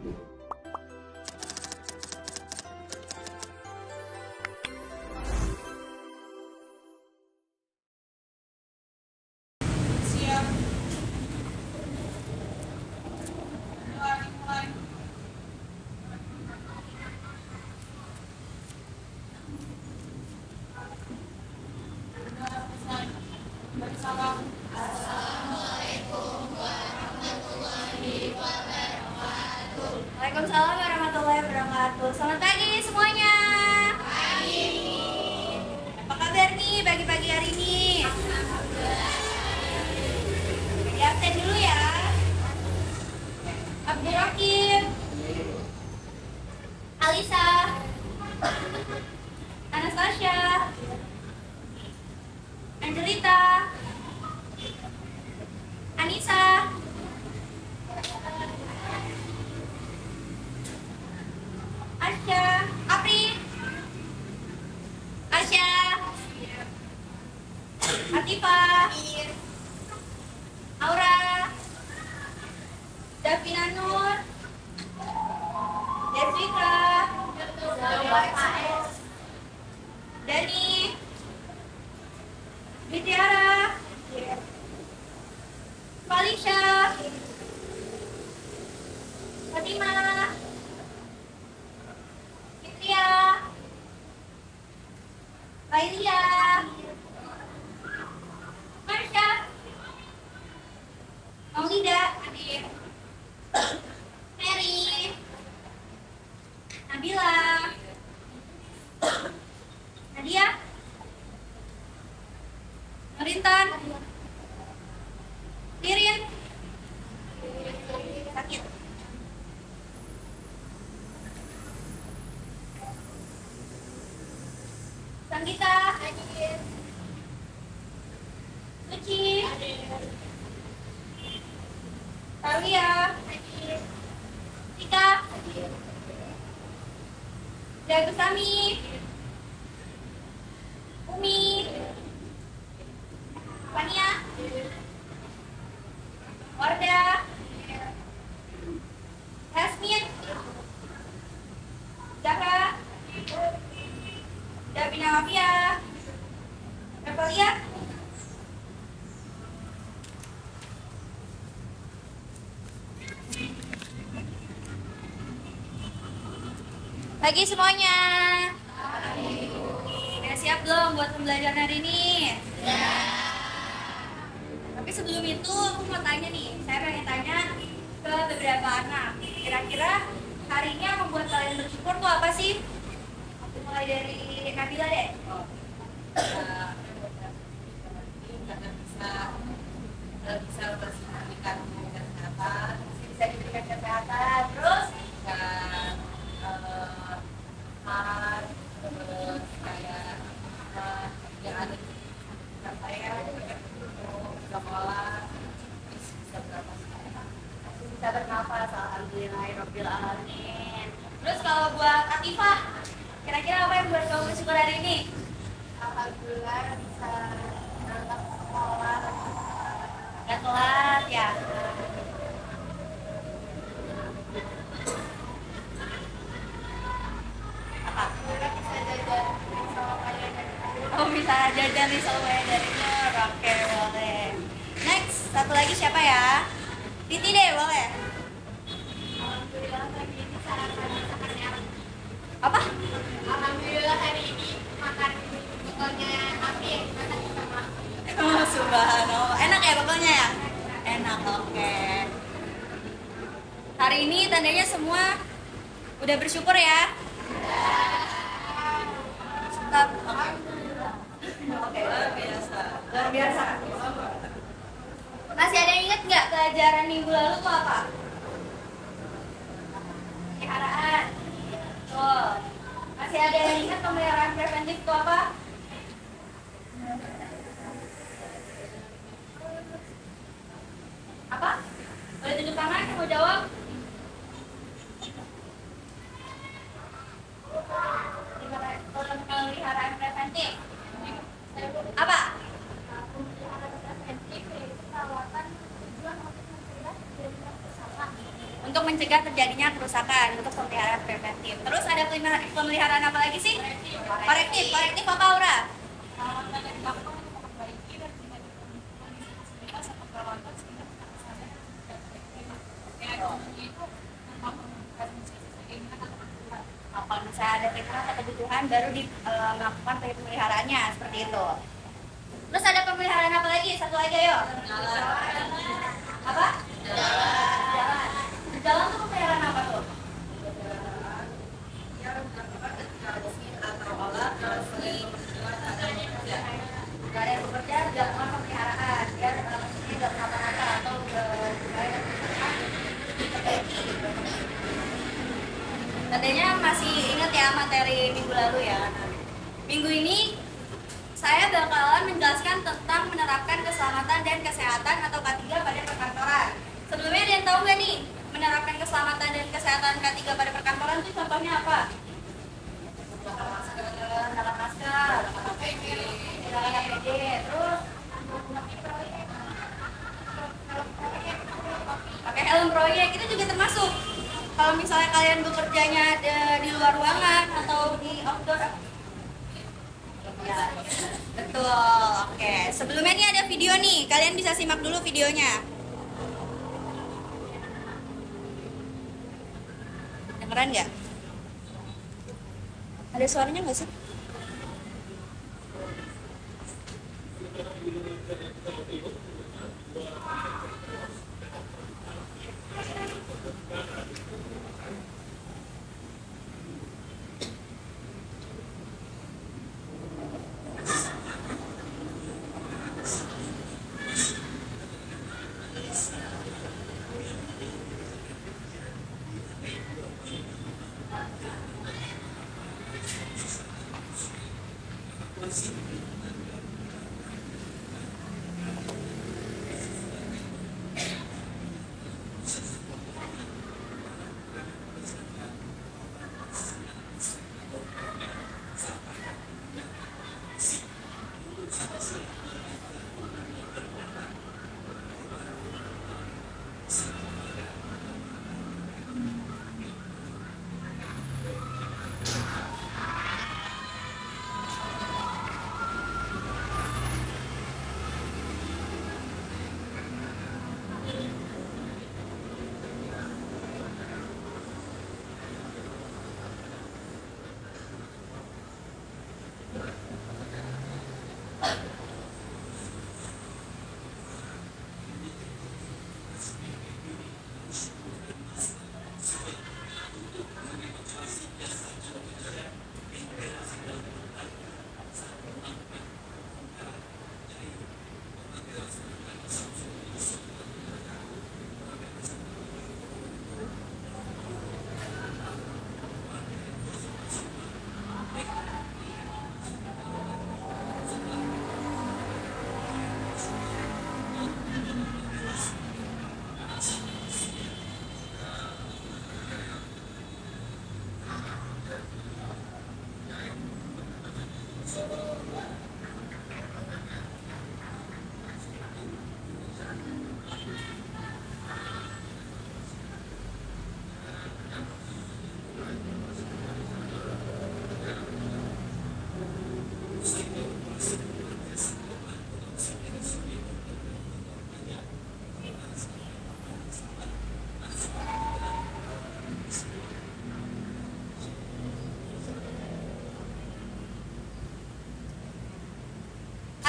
Siap. Mulai. Salam. Waalaikumsalam warahmatullahi wabarakatuh. Selamat pagi semuanya. Pagi. Apa kabar nih pagi-pagi hari ini? Di absen dulu ya. Abdurrahim, Alisa, Anastasia, Angelita, Anissa, Asya, Apri, Asya, Atifa, Aura, Davina Nur, Deswika, Dani, Bitiara, Falisha, Fatima, Fitria, Lailia, Marsha, Maulida, Mary, Nabila, Nadia, Nurintan, Ririn, sakit, Sanggita, Suci, Talia, Tika, Jagusami, Umi, Fania, Warda, Hasmin, Zahra, Davina Wafia, Revalia, pagi semuanya. Udah siap belum buat pembelajaran hari ini? Tapi sebelum itu aku mau tanya nih, saya pengen tanya ke beberapa anak. Kira-kira hari ini yang membuat kalian bersyukur tuh apa sih? Aku mulai dari Nabila deh. Bisa diberikan kesehatan, Bisa diberikan kesehatan. Terus dan makan, terus kayak yang ada di sekitar saya untuk sekolah bisa berapa sekolah. bisa bernafas, alhamdulillahirabbil alamin. Terus kalau buat Atifah, kira-kira apa yang buat kamu bersyukur hari ini? Alhamdulillah bisa berangkat sekolah. Gak telat ya. Apa? Bisa jajan sama kayak Oh, bisa jajan nih sama dari Nur. Oke, boleh. Next, satu lagi siapa ya? Titi deh, boleh. Alhamdulillah hari ini sarapan makan enak. Apa? Alhamdulillah hari ini makan bekalnya Api makan sama. Oh, subhanallah. Enak ya bekalnya ya? Enak, oke. Hari ini tandanya semua udah bersyukur ya? Tetap. Oke, luar biasa. Luar biasa. Masih ada yang ingat nggak pelajaran minggu lalu tuh apa? Pemeliharaan. Tuh. Masih ada yang ingat pemeliharaan preventif itu apa? Apa? Boleh tunjuk tangan, mau jawab? Pemeliharaan preventif. Apa? untuk mencegah terjadinya kerusakan untuk pemeliharaan preventif. Terus ada pemeliharaan apa lagi sih? Korektif. Korektif apa, Aura? Kalau misalnya ada keinginan atau kebutuhan baru melakukan pemeliharaannya seperti itu. Terus ada pemeliharaan apa lagi? Satu lagi ayo. Apa? Jalan. Jalan tuh pemeliharaan apa tuh? Gak ada yang bekerja, dilakukan pemeliharaan. Ya, maksudnya gak kenapa-napa atau katanya masih ingat ya materi minggu lalu ya. Minggu ini saya bakalan menjelaskan tentang menerapkan keselamatan dan kesehatan atau K3 pada perkantoran. Sebelumnya ada yang tahu nggak nih menerapkan keselamatan dan kesehatan K3 pada perkantoran itu contohnya apa? Menggunakan masker, menggunakan APD, terus pakai helm proyek itu juga termasuk. Kalau misalnya kalian bekerjanya di luar ruangan atau di outdoor, ya, betul. Oke, sebelumnya nih ada video nih, kalian bisa simak dulu videonya. Dengeran nggak? Ada suaranya nggak sih?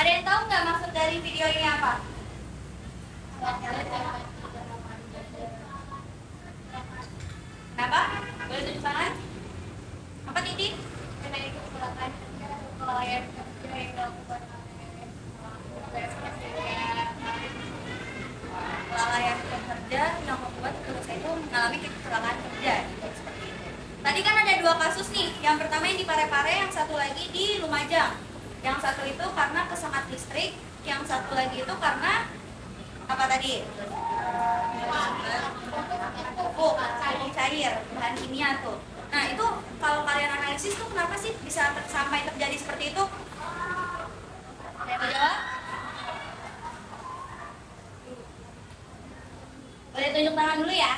Ada yang tahu nggak maksud dari video ini apa? Kenapa? Boleh tunjuk tangan? Apa titik? Karena itu merupakan yang kerja yang dilakukan Kelalaian pekerja yang membuat pekerja itu mengalami kecelakaan kerja gitu, seperti itu. Tadi kan ada dua kasus nih. Yang pertama yang di Parepare, yang satu lagi di Lumajang. Yang satu itu karena kesengat listrik, yang satu lagi itu karena apa tadi? Pupuk cair, bahan kimia tuh. Nah itu kalau kalian analisis tuh kenapa sih bisa sampai terjadi seperti itu? Ada yang mau jawab? Boleh tunjuk tangan dulu ya.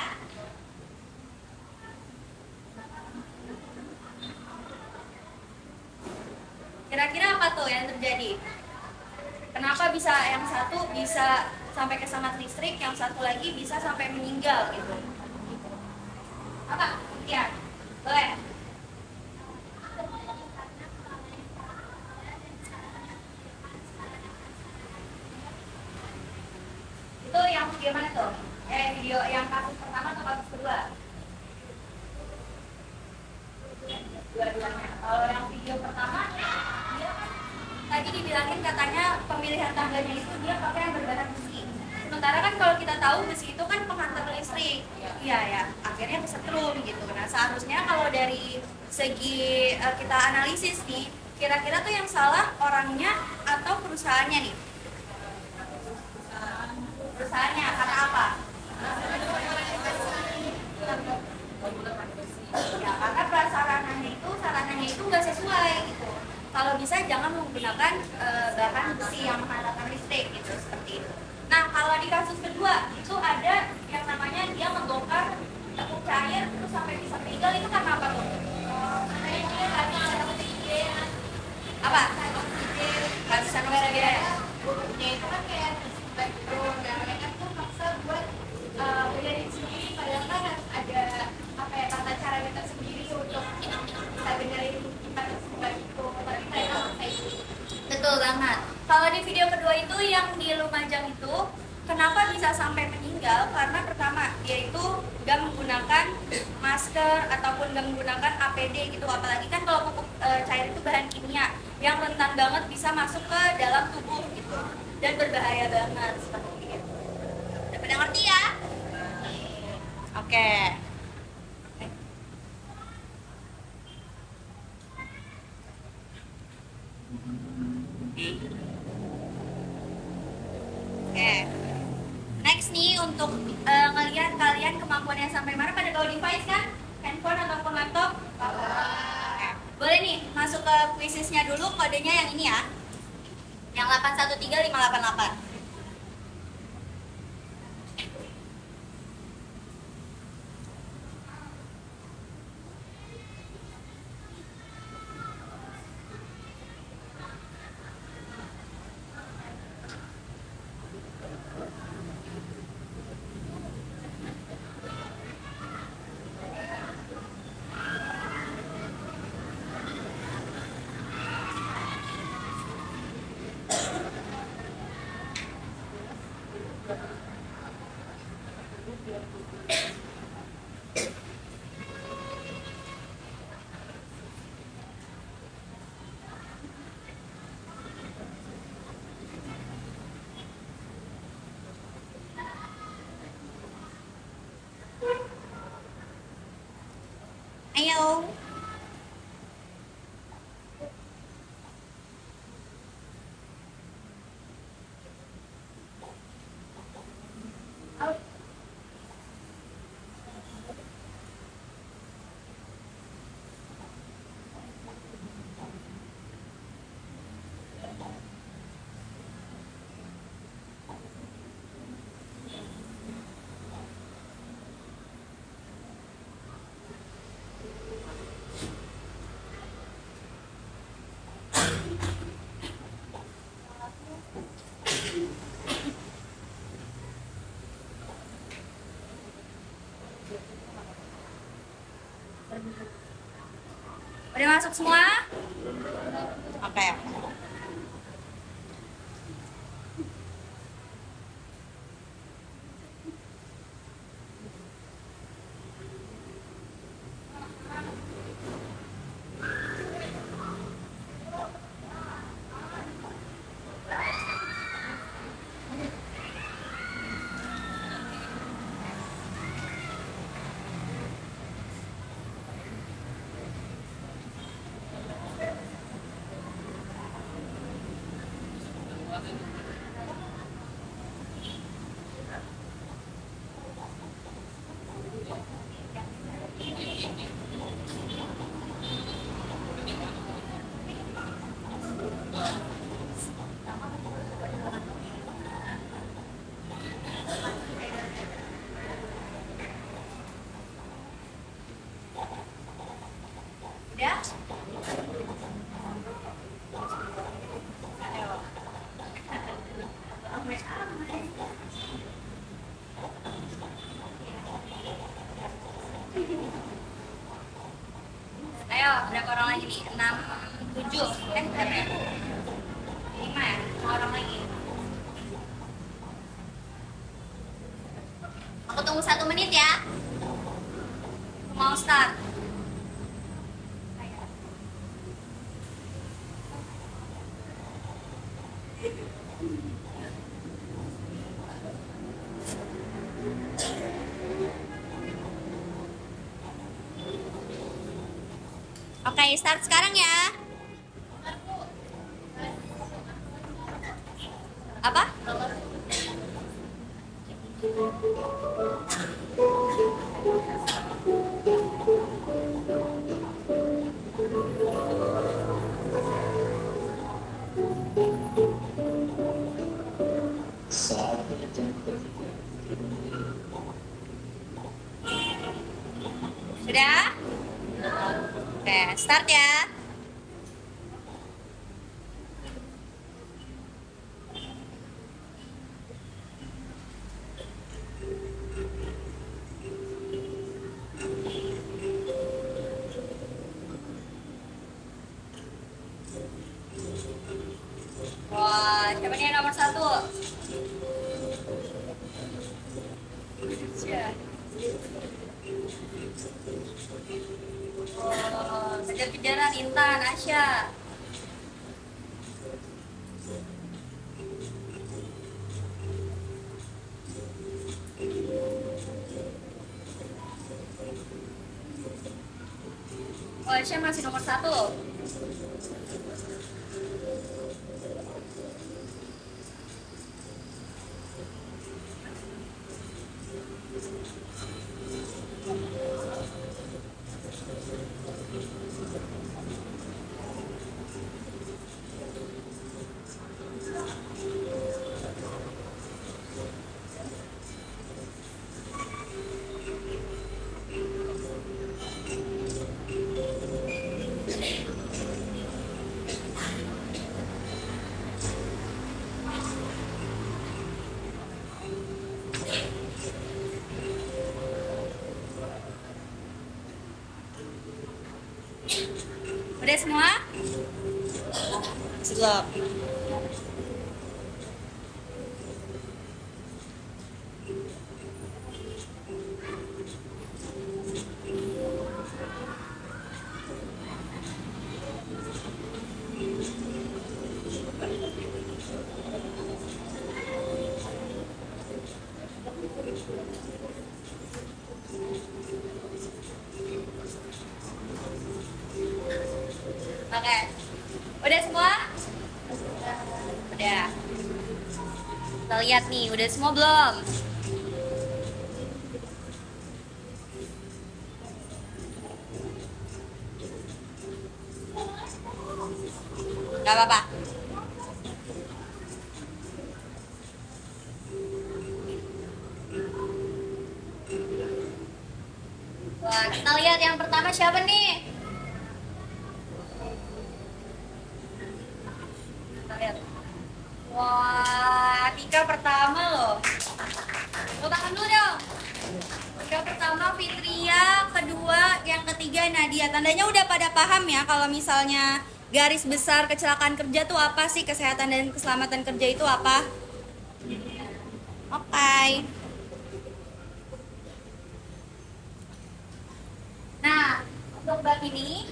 tuh yang terjadi? Kenapa bisa yang satu bisa sampai kesengat listrik, yang satu lagi bisa sampai meninggal gitu? Apa? Ya, boleh. Itu yang video mana tuh? Video yang kasus pertama atau kasus kedua? Dua-duanya. Kalau yang video pertama, dia kan tadi dibilangin katanya pemilihan tangganya itu dia pakai yang berbahan besi. Sementara kan kalau kita tahu besi itu kan penghantar listrik. Iya ya, akhirnya kesetrum gitu. Nah seharusnya kalau dari segi kita analisis nih, kira-kira tuh yang salah orangnya atau perusahaannya nih? Perusahaannya, karena apa? Ya, karena sarananya itu nggak sesuai gitu. Kalau bisa jangan menggunakan bahan besi yang menghantarkan listrik gitu seperti itu. Nah kalau di kasus kedua itu ada yang namanya dia membongkar tepung cair terus sampai bisa meninggal, itu karena apa tuh? Apa? Nggak bisa oksigen. Bubuknya itu kan kayak tersebar gitu, dan mereka tuh maksa buat benerin sendiri, padahal kan harus ada apa ya, tata caranya tersendiri untuk bisa benerin kipas tersebar itu, tapi mereka maksa itu. Betul banget. Kalau di video kedua itu yang di Lumajang itu, kenapa bisa sampai meninggal? Karena pertama dia itu gak menggunakan masker ataupun gak menggunakan APD gitu. Apalagi kan kalau pupuk cair itu bahan kimia yang rentan banget bisa masuk ke dalam tubuh gitu dan berbahaya banget seperti itu. Udah pada ngerti ya? Oke. Oke. Next nih untuk ngelihat kalian kemampuannya sampai mana, pada bawa device kan? Handphone ataupun laptop? Oke. Boleh nih masuk ke quizesnya dulu, kodenya yang ini ya. Yang 813588. Ayo. Udah masuk semua? Oke. Ayo, berapa orang lagi nih? 6, 7. Berapa ya? 5 ya? 5 orang lagi. Aku tunggu 1 menit ya. Aku mau start. Oke, start sekarang ya. Apa? Sudah? Oke, start ya. Wah, siapa nih yang nomor 1? Oh, kejar-kejaran Intan, Asya. Oh, Asya masih nomor 1. Udah semua? Siap. Oke. Udah semua? Udah. Kita lihat nih, udah semua belum? Gak apa-apa. Wah, kita lihat yang pertama siapa nih? Kita lihat. Wah, Tika pertama loh. Tepuk tangan dulu dong. Tika pertama Fitria, kedua, yang ketiga Nadia. Tandanya udah pada paham ya kalau misalnya garis besar kecelakaan kerja tuh apa sih, kesehatan dan keselamatan kerja itu apa? Oke. Nah, untuk bab ini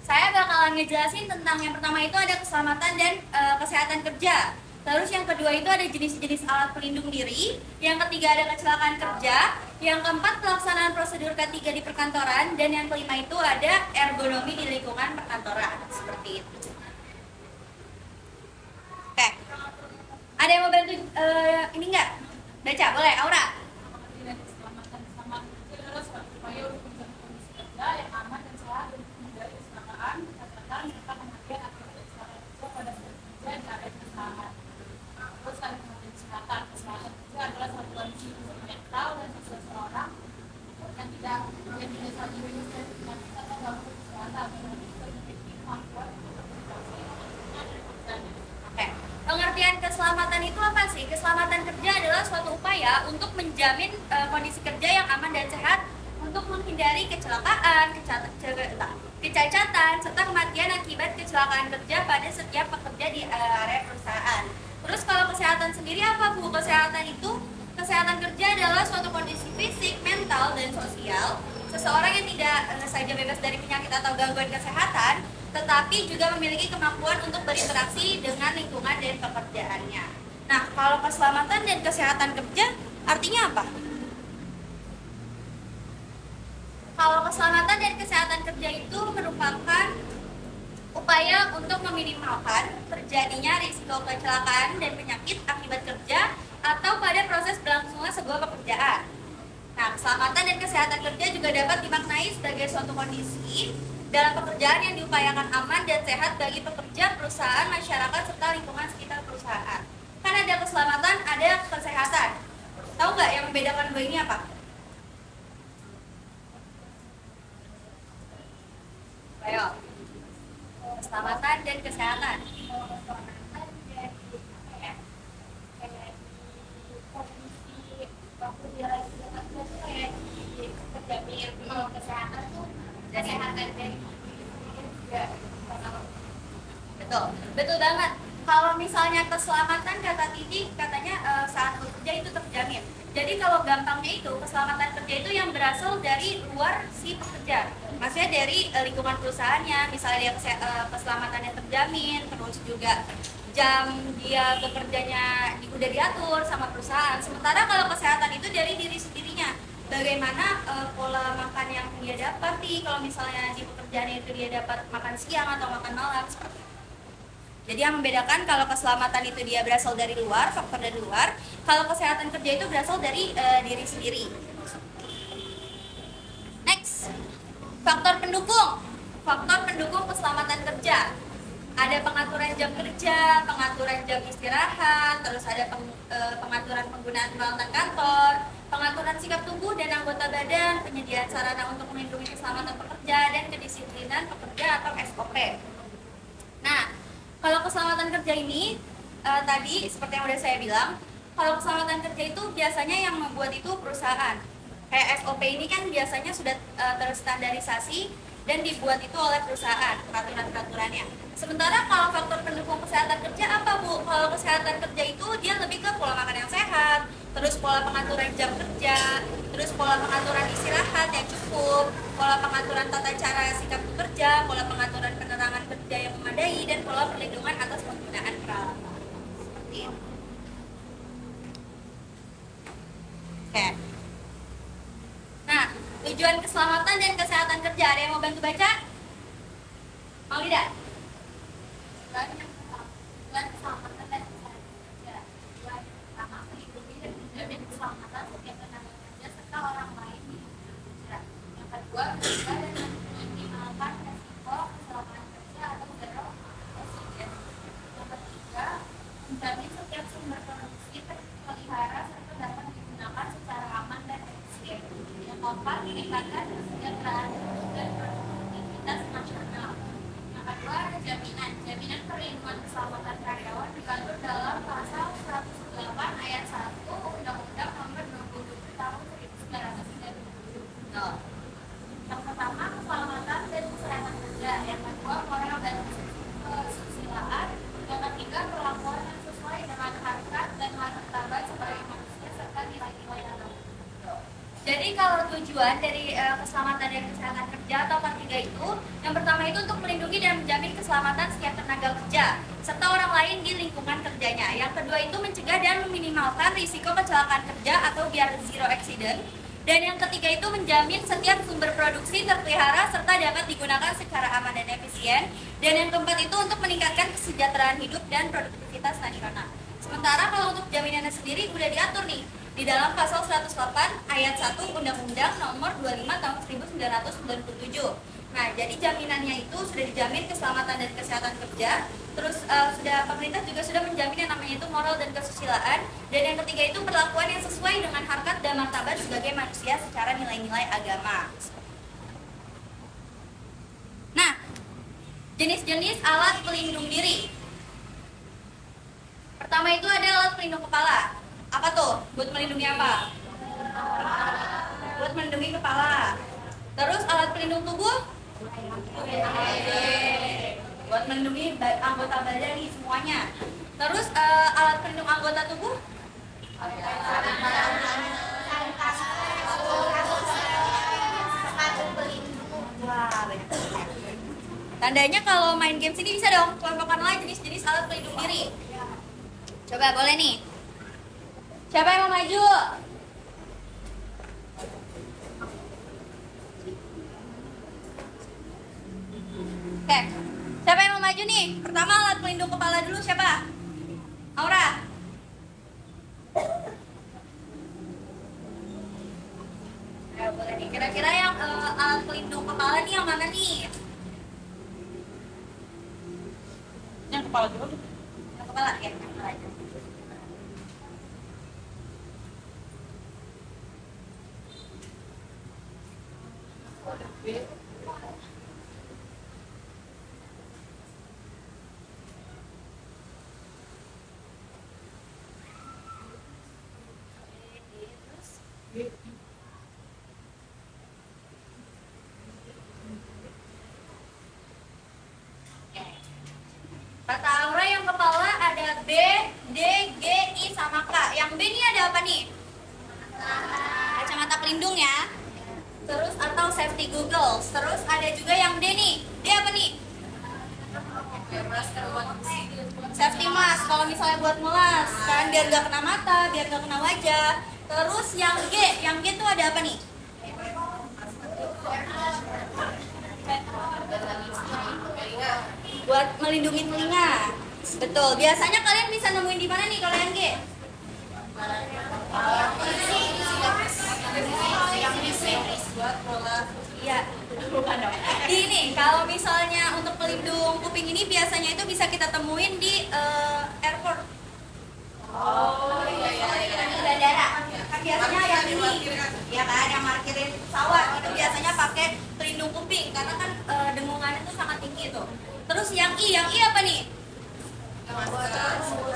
saya bakalan ngejelasin tentang yang pertama itu ada keselamatan dan kesehatan kerja. Terus yang kedua itu ada jenis-jenis alat pelindung diri. Yang ketiga ada kecelakaan kerja. Yang keempat pelaksanaan prosedur K3 di perkantoran. Dan yang kelima itu ada ergonomi di lingkungan perkantoran. Seperti itu. Oke. Ada yang mau bantu ini nggak? Baca, boleh, Aura. yang aman dan sehat untuk menghindari kecelakaan, kecelakaan serta kematian akibat kecelakaan kerja pada saat kerja di area perusahaan. Terus ada kematian kesehatan. Kesehatan kerja adalah suatu kondisi mental dan sosial seseorang yang tidak saling menyelesaikan penyakit atau gangguan kesehatan dan memiliki kemampuan untuk beradaptasi dengan pekerjaannya. Oke. Pengertian keselamatan itu apa sih? Keselamatan kerja adalah suatu upaya untuk menjamin kondisi kerja yang aman dan sehat untuk menghindari kecelakaan, kecacatan, serta kematian akibat kecelakaan kerja pada setiap pekerja di area perusahaan. Terus kalau kesehatan sendiri apa Bu? Kesehatan kerja adalah suatu kondisi fisik, mental, dan sosial seseorang yang tidak saja bebas dari penyakit atau gangguan kesehatan, tetapi juga memiliki kemampuan untuk berinteraksi dengan lingkungan dan pekerjaannya. Nah, kalau keselamatan dan kesehatan kerja artinya apa? Kalau keselamatan dan kesehatan kerja itu merupakan upaya untuk meminimalkan terjadinya risiko kecelakaan dan penyakit akibat kerja atau pada proses berlangsungnya sebuah pekerjaan. Nah, keselamatan dan kesehatan kerja juga dapat dimaknai sebagai suatu kondisi dalam pekerjaan yang diupayakan aman dan sehat bagi pekerja, perusahaan, masyarakat, serta lingkungan sekitar perusahaan. Kan ada keselamatan, ada kesehatan. Tahu nggak yang membedakan dua ini apa? Ayo. Keselamatan dan kesehatan. Betul banget. Kalau misalnya keselamatan kata Titi katanya saat bekerja itu terjamin. Jadi kalau gampangnya itu keselamatan kerja itu yang berasal dari luar si pekerja. Maksudnya dari lingkungan perusahaannya, misalnya dia keselamatannya terjamin, terus juga jam dia bekerjanya udah diatur sama perusahaan. Sementara kalau kesehatan itu dari diri sendirinya. Bagaimana pola makan yang dia dapati, kalau misalnya di pekerjaannya itu dia dapat makan siang atau makan malam seperti itu. Jadi yang membedakan kalau keselamatan itu dia berasal dari luar, faktor dari luar. Kalau kesehatan kerja itu berasal dari diri sendiri. Next, faktor pendukung. Faktor pendukung keselamatan kerja. Ada pengaturan jam kerja, pengaturan jam istirahat, terus ada pengaturan penggunaan peralatan kantor, pengaturan sikap tubuh dan anggota badan, penyediaan sarana untuk melindungi keselamatan pekerja, dan kedisiplinan pekerja atau SOP. Nah, kalau keselamatan kerja ini tadi seperti yang udah saya bilang, kalau keselamatan kerja itu biasanya yang membuat itu perusahaan. Kayak SOP ini kan biasanya sudah terstandarisasi dan dibuat itu oleh perusahaan, peraturan-peraturannya. Sementara kalau faktor pendukung kesehatan kerja apa Bu? Kalau kesehatan kerja itu dia lebih ke pola makan yang sehat, terus pola pengaturan jam kerja, terus pola pengaturan istirahat yang cukup, pola pengaturan tata cara sikap bekerja, pola pengaturan penerangan kerja yang memadai, dan pola perlindungan atas penggunaan peralatan. Seperti itu. Oke. Nah, tujuan keselamatan dan kesehatan kerja, ada yang mau bantu baca? Mau tidak? Tujuan keselamatan dan kesehatan kerja. Tujuan pertama, melindungi dan menjamin keselamatan setiap tenaga kerja serta orang lain di lingkungan kerja. Yang kedua, mencegah dan meminimalkan resiko kecelakaan kerja atau zero accident. Yang ketiga, menjamin setiap sumber produksi terpelihara serta dapat digunakan secara aman dan efisien. Yang keempat, meningkatkan kesejahteraan dan produktivitas nasional. Yang kedua, ada jaminan perlindungan keselamatan karyawan diatur dalam pasal 108 ayat 1 Undang-Undang Nomor 27 Tahun 1997. Yang pertama, keselamatan dan kesehatan kerja. Yang kedua, moral dan kesusilaan. Yang ketiga, perlakuan yang sesuai dengan harkat dan martabat sebagai manusia serta nilai-nilai agama. Jadi kalau tujuan dari keselamatan dan kesehatan kerja atau ketiga itu, yang pertama itu untuk melindungi dan menjamin keselamatan setiap tenaga kerja serta orang lain di lingkungan kerjanya. Yang kedua itu mencegah dan meminimalkan risiko kecelakaan kerja atau biar zero accident. Dan yang ketiga itu menjamin setiap sumber produksi terpelihara serta dapat digunakan secara aman dan efisien. Dan yang keempat itu untuk meningkatkan kesejahteraan hidup dan produktivitas nasional. Sementara kalau untuk jaminannya sendiri udah diatur nih di dalam pasal 108 ayat 1 Undang-Undang Nomor 25 Tahun 1997. Nah, jadi jaminannya itu sudah dijamin keselamatan dan kesehatan kerja. Terus pemerintah juga sudah menjamin yang namanya itu moral dan kesusilaan. Dan yang ketiga itu perlakuan yang sesuai dengan harkat dan martabat sebagai manusia secara nilai-nilai agama. Nah, jenis-jenis alat pelindung diri. Pertama itu ada alat pelindung kepala. Apa tuh? Buat melindungi apa? Buat melindungi kepala. Terus alat pelindung tubuh buat melindungi anggota badan nih semuanya. Terus alat pelindung anggota tubuh wah, banyak. Tandanya kalau main games ini bisa dong kelompokkan lagi jenis-jenis alat pelindung diri. Coba boleh nih. Siapa yang mau maju? Oke. Siapa yang mau maju nih? Pertama alat pelindung kepala dulu siapa? Aura. Ya, boleh nih. Kira-kira yang alat pelindung kepala nih yang mana nih? Yang kepala dulu. Yang kepala ya, yang kepala aja. Kata Aura yang kepala ada B, D, G, I, sama K. Yang B ini ada apa nih? Kacamata pelindung ya. Terus atau safety goggles. Terus ada juga yang D nih. D apa nih? Safety mask kalau misalnya buat melas kan biar gak kena mata, biar gak kena wajah. Terus yang G tuh ada apa nih? Buat melindungi telinga. Betul. Biasanya kalian bisa nemuin di mana nih kalau yang G? Iya. Bukan dong. Ini kalau misalnya untuk pelindung kuping ini biasanya itu bisa kita temuin di airport. Oh iya. Di bandara. Kan biasanya yang ini, ya kan, yang parkirin pesawat itu biasanya pakai pelindung kuping karena kan dengungannya itu sangat tinggi tuh. Terus yang I apa nih?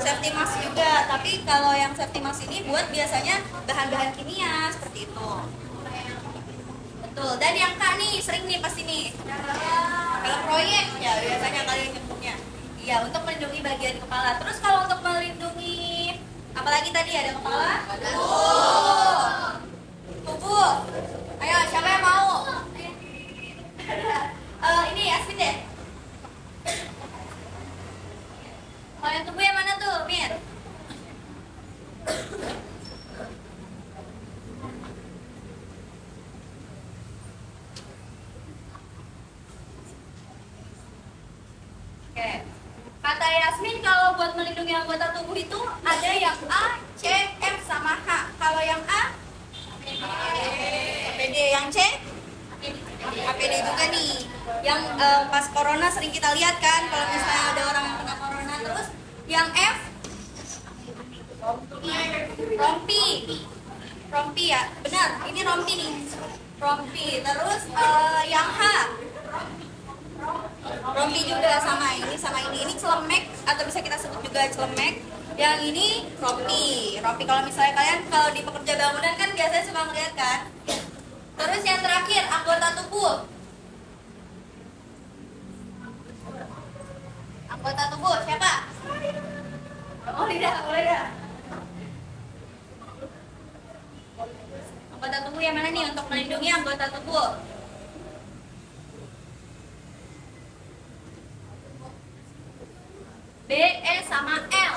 Safety mask juga, tapi kalau yang safety mask ini buat biasanya bahan-bahan kimia seperti itu. Betul. Dan yang K nih sering nih pasti nih. Kalau proyek ya biasanya kalian nyebutnya. Iya, untuk melindungi bagian kepala. Terus kalau untuk melindungi apalagi tadi ada kepala? Tubuh. Ayo, siapa yang mau? Ini Asmin deh. Kalau yang tubuh yang mana tuh, Mir? Oke. Kata Yasmin kalau buat melindungi anggota tubuh itu ada yang A, C, F sama H. Kalau yang A APD, yang C APD juga nih. Yang pas corona sering kita lihat kan kalau misalnya ada orang yang kena corona. Terus yang F rompi ya, benar. Ini rompi nih, rompi. Terus yang H rompi juga sama ini celemek atau bisa kita sebut juga celemek. Yang ini rompi kalau misalnya kalian kalau di pekerja bangunan kan biasanya suka ngeliat kan. Terus yang terakhir anggota tubuh siapa? Oh tidak, boleh dah. Anggota tubuh yang mana nih untuk melindungi anggota tubuh? B, E sama L.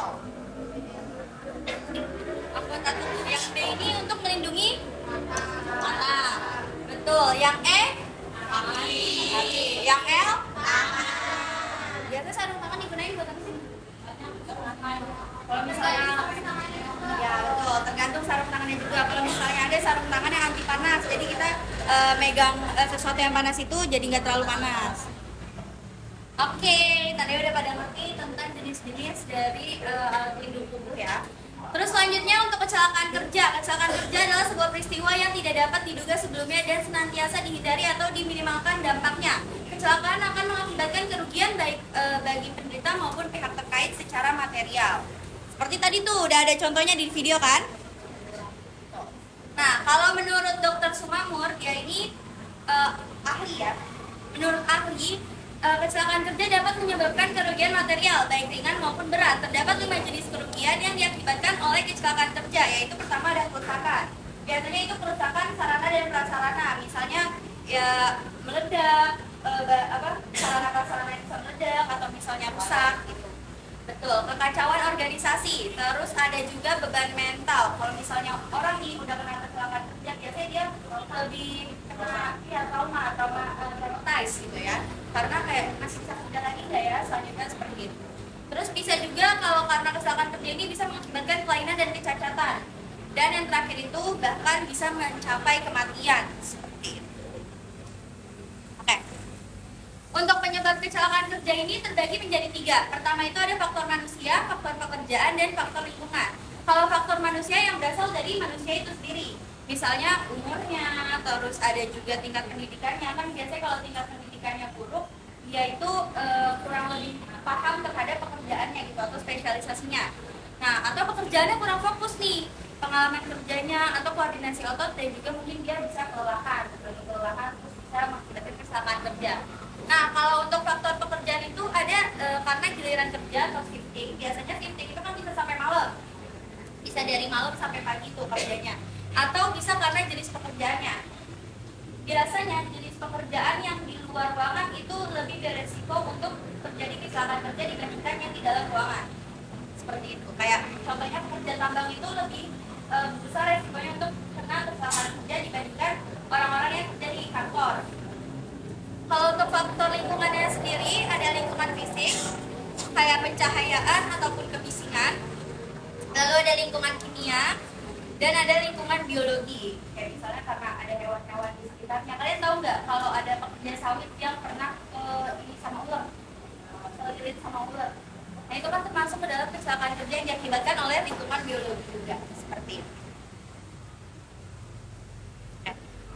Anggota tubuh yang B ini untuk melindungi mata. Betul. Yang E kaki. Yang L biasanya sarung tangan digunain buat apa sih? Kalau misalnya ya betul, tergantung sarung tangannya juga. Kalau misalnya ada sarung tangan yang anti panas, jadi kita megang sesuatu yang panas itu jadi nggak terlalu panas. Oke, tadi udah pada ngerti tentang jenis-jenis dari alat pelindung tubuh ya. Terus selanjutnya untuk kecelakaan kerja. Kecelakaan kerja adalah sebuah peristiwa yang tidak dapat diduga sebelumnya dan senantiasa dihindari atau diminimalkan dampaknya. Kecelakaan akan mengakibatkan kerugian baik bagi penderita maupun pihak terkait secara material. Seperti tadi tuh udah ada contohnya di video kan? Nah, kalau menurut Dokter Sumamur, dia ini ya. Menurut ahli, kecelakaan kerja dapat menyebabkan kerugian material baik ringan maupun berat. Terdapat 5 jenis kerugian yang diakibatkan oleh kecelakaan kerja, yaitu pertama ada kerusakan. Biasanya itu kerusakan sarana dan prasarana, misalnya ya meledak, sarana prasarana yang bisa meledak atau misalnya rusak gitu. Betul, kekacauan organisasi. Terus ada juga beban mental. Kalau misalnya orang nih udah kena kecelakaan kerja, biasanya dia lebih kena traumatized gitu ya. Karena kayak masih bisa kerja lagi nggak ya, selanjutnya seperti itu. Terus bisa juga kalau karena kecelakaan kerja ini bisa mengakibatkan kelainan dan kecacatan. Dan yang terakhir itu bahkan bisa mencapai kematian seperti itu. Oke. Untuk penyebab kecelakaan kerja ini terbagi menjadi 3. Pertama itu ada faktor manusia, faktor pekerjaan, dan faktor lingkungan. Kalau faktor manusia yang berasal dari manusia itu sendiri, misalnya umurnya, terus ada juga tingkat pendidikannya. Kan biasanya kalau tingkat pendidikannya buruk, dia itu kurang lebih paham terhadap pekerjaannya gitu atau spesialisasinya. Nah, atau pekerjaannya kurang fokus nih, pengalaman kerjanya atau koordinasi otot, dan juga mungkin dia bisa kelelahan terus bisa mengakibatkan kecelakaan kerja. Nah, kalau untuk faktor pekerjaan itu ada karena giliran kerja atau shifting. Biasanya shifting itu kan bisa sampai malam. Bisa dari malam sampai pagi tuh kerjanya. Atau bisa karena jenis pekerjaannya. Biasanya jenis pekerjaan yang di luar ruangan itu lebih beresiko untuk terjadi kecelakaan kerja dibandingkan yang di dalam ruangan. Seperti itu. Kayak contohnya pekerja tambang itu lebih besar resikonya untuk kena kecelakaan kerja dibandingkan orang-orang yang kerja di kantor. Kalau untuk faktor lingkungannya sendiri, ada lingkungan fisik, kayak pencahayaan ataupun kebisingan. Lalu ada lingkungan kimia, dan ada lingkungan biologi. Kayak misalnya karena ada hewan-hewan di sekitarnya. Kalian tahu nggak kalau ada pekerja sawit yang pernah ini sama ular, terlilit sama ular. Nah itu kan termasuk ke dalam kecelakaan kerja yang diakibatkan oleh lingkungan biologi juga, seperti itu.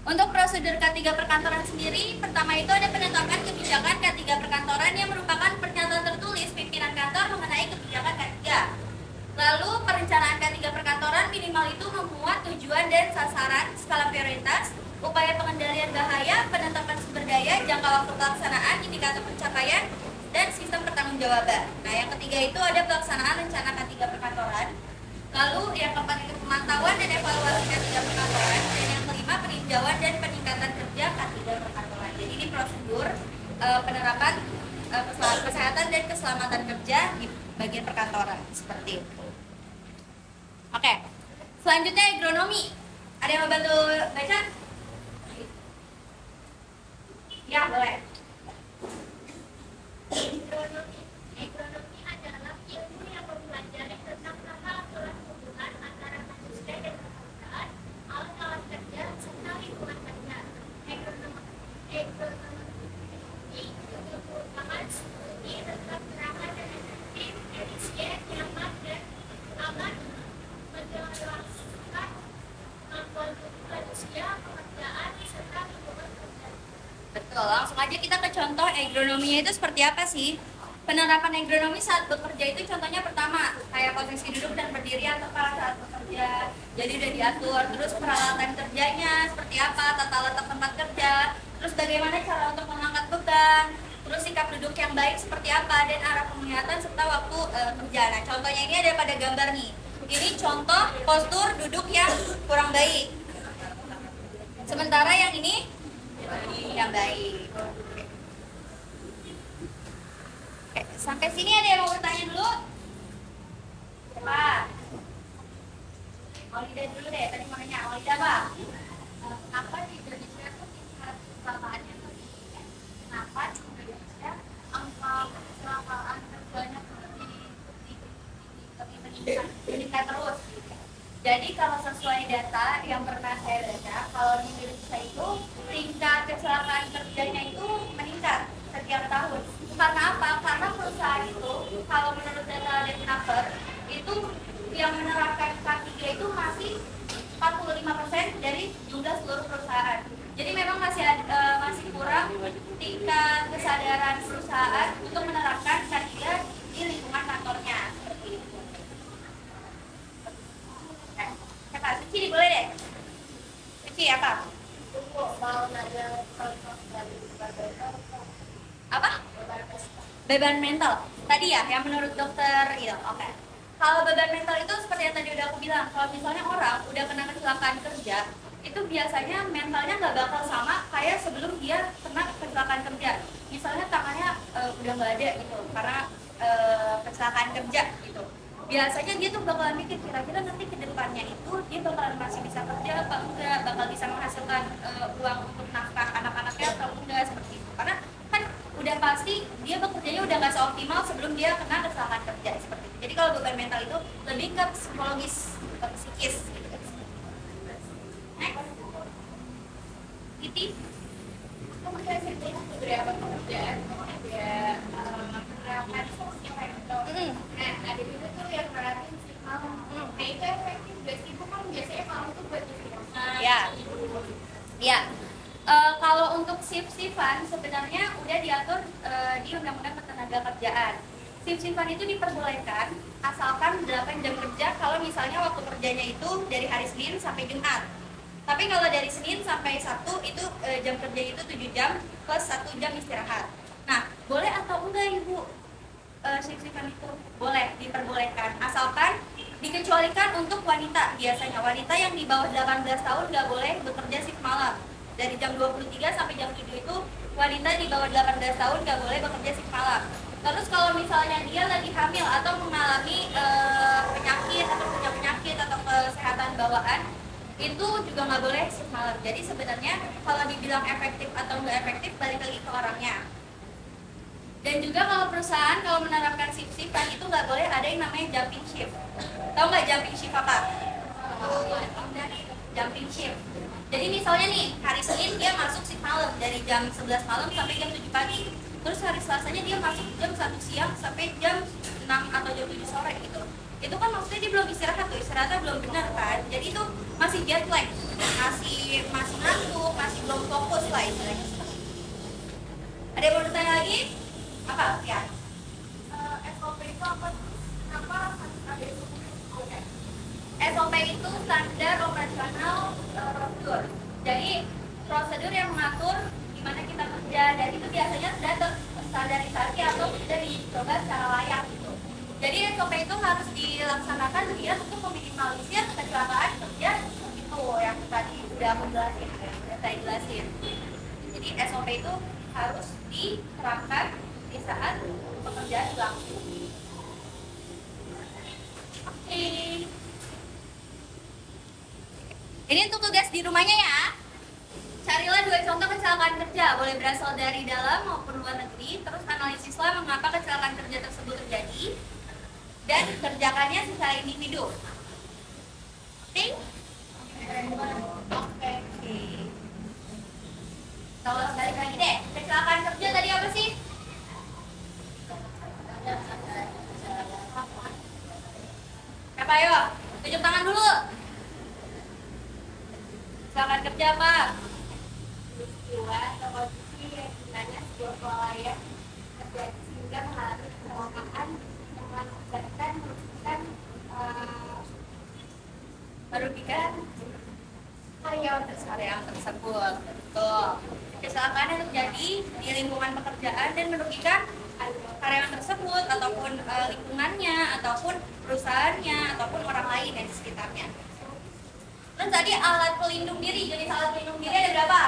Untuk prosedur K3 perkantoran sendiri, pertama itu ada penetapan kebijakan K3 perkantoran yang merupakan pernyataan tertulis pimpinan kantor mengenai kebijakan K3. Lalu perencanaan K3 perkantoran minimal itu memuat tujuan dan sasaran, skala prioritas, upaya pengendalian bahaya, penetapan sumber daya, jangka waktu pelaksanaan, indikator pencapaian, dan sistem pertanggungjawaban. Nah, yang ketiga itu ada pelaksanaan rencana K3 perkantoran. Lalu yang keempat itu pemantauan dan evaluasi K3 perkantoran, dan yang kelima peninjauan dan peningkatan kerja K3 perkantoran. Jadi ini prosedur penerapan kesehatan dan keselamatan kerja di bagian perkantoran seperti itu. Oke, selanjutnya agronomi. Ada yang mau bantu baca? Ya, boleh. Agronomi adalah ilmu yang mempelajari tentang hal-hal hubungan antara manusia dan pekerjaan, alat-alat kerja, serta lingkungan kerja. Agronomi merupakan studi tentang gerakan dan efektif, efisien, nyaman, dan aman menjelaskan kemampuan manusia, pekerjaan, serta lingkungan kerja. Betul, langsung aja kita ke contoh agronominya itu seperti apa sih? Penerapan agronomi saat bekerja itu contohnya pertama, kayak posisi duduk dan berdiri atau saat bekerja. Jadi udah diatur, terus peralatan kerjanya seperti apa, tata letak tempat kerja, terus bagaimana cara untuk mengangkat beban, terus sikap duduk yang baik seperti apa, dan arah penglihatan serta waktu kerja. Nah, contohnya ini ada pada gambar nih. Ini contoh postur duduk yang kurang baik. Sementara yang ini yang baik. Oke, sampai sini ada yang mau bertanya dulu? Siapa? Maulida dulu deh, tadi mau nanya. Maulida apa? Kenapa di Indonesia tuh tingkat kecelakaannya lebih tinggi? Kenapa di Indonesia angka kecelakaan kerjanya lebih Meningkat terus. Jadi kalau sesuai data yang pernah saya baca, kalau di Indonesia itu tingkat kecelakaan kerjanya itu meningkat setiap tahun. Karena apa? Karena perusahaan itu, kalau menurut data Depnaker, itu yang menerapkan K3 itu masih 45% dari jumlah seluruh perusahaan. Jadi memang masih kurang tingkat kesadaran perusahaan untuk menerapkan K3 di lingkungan kantornya. Seperti itu. Kata Suci boleh deh. Suci apa? mau nanya contoh dari Beban mental. Tadi ya, yang menurut dokter itu. Oke. Kalau beban mental itu seperti yang tadi udah aku bilang, kalau misalnya orang udah kena kecelakaan kerja, itu biasanya mentalnya nggak bakal sama kayak sebelum dia kena kecelakaan kerja. Misalnya tangannya udah nggak ada gitu, karena kecelakaan kerja gitu. Biasanya dia tuh bakalan mikir kira-kira nanti ke depannya itu dia bakalan masih bisa kerja apa enggak, bakal bisa menghasilkan uang untuk nafkah anak-anaknya atau enggak, seperti itu. Karena kan udah pasti dia bekerjanya udah nggak seoptimal sebelum dia kena kecelakaan kerja, seperti itu. Jadi kalau beban mental itu lebih ke psikologis, ke psikis gitu. Next. Iti. Kemudian sebenarnya beberapa pekerjaan ada menerapkan social factor. Nah, ada juga tuh yang menerapin shift malam. Nah, itu efektif gak sih? Bu, kan biasanya malam tuh buat istirahat. Ya. Ya. Kalau untuk shift-shiftan sebenarnya udah diatur di Undang-Undang Ketenagakerjaan. Shift-shiftan itu diperbolehkan asalkan 8 jam kerja kalau misalnya waktu kerjanya itu dari hari Senin sampai Jumat. Tapi kalau dari Senin sampai Sabtu itu jam kerja itu 7 jam plus 1 jam istirahat. Nah, boleh atau enggak Ibu shift-shiftan itu? Boleh, diperbolehkan. Asalkan dikecualikan untuk wanita. Biasanya wanita yang di bawah 18 tahun nggak boleh bekerja shift malam. Dari jam 23 sampai jam 7 itu wanita di bawah 18 tahun nggak boleh bekerja shift malam. Terus kalau misalnya dia lagi hamil atau mengalami penyakit atau punya penyakit atau kesehatan bawaan, itu juga nggak boleh shift malam. Jadi sebenarnya kalau dibilang efektif atau nggak efektif balik lagi ke orangnya. Dan juga kalau perusahaan kalau menerapkan shift-shiftan itu nggak boleh ada yang namanya jumping shift. Tahu nggak jumping shift apa? Jumping shift. Jadi misalnya nih hari Senin dia masuk shift malam dari jam 11 malam sampai jam 7 pagi. Terus hari Selasanya dia masuk jam 1 siang sampai jam 6 atau jam 7 sore gitu. Itu kan maksudnya dia belum istirahat tuh, istirahatnya belum benar kan. Jadi itu masih jet lag, masih ngantuk, masih belum fokus lah istilahnya. Ada yang mau bertanya lagi? Apa? Ya. SOP itu apa? Kenapa harus ada SOP? SOP itu standar operasional prosedur. Jadi prosedur yang mengatur gimana kita kerja, dan itu biasanya sudah terstandarisasi atau sudah dicoba secara layak gitu. Jadi SOP itu harus dilaksanakan dia untuk meminimalisir kecelakaan kerja itu yang tadi udah aku jelasin, yang udah saya jelasin. Jadi SOP itu harus diterapkan di saat pekerjaan berlangsung. Oke. Ini untuk tugas di rumahnya ya. Carilah 2 contoh kecelakaan kerja, boleh berasal dari dalam maupun luar negeri. Terus analisislah mengapa kecelakaan kerja tersebut terjadi dan kerjakannya secara individu. Oke? Oke. Kalau balik lagi deh, kecelakaan kerja tadi apa sih? Apa ayo? Tunjuk tangan dulu. Kecelakaan kerja apa? Peristiwa atau kondisi yang gunanya sebuah kelalaian terjadi sehingga mengalami kecelakaan yang mengakibatkan Merugikan karyawan tersebut. Betul. Kecelakaan yang terjadi di lingkungan pekerjaan dan merugikan karyawan tersebut ataupun lingkungannya ataupun perusahaannya ataupun orang lain yang di sekitarnya. Terus tadi alat pelindung diri, jenis alat pelindung diri ada berapa?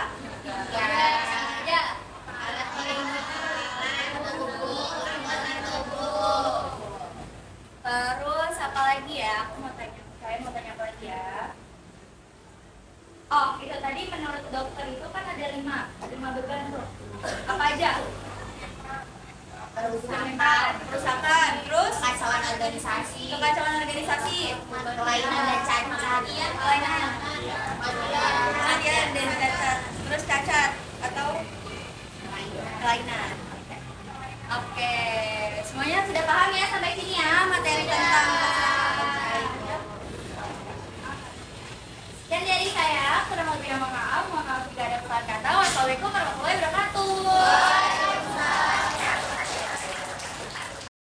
Ya. Alat pelindung tubuh. Terus apa lagi ya? Saya mau tanya apa lagi ya? Oh, itu tadi menurut dokter itu kan ada 5 beban tuh. Apa aja? Kerusakan, terus Kekacauan organisasi, kelainan dan cacat, kematian dan cacat, terus cacat atau kelainan.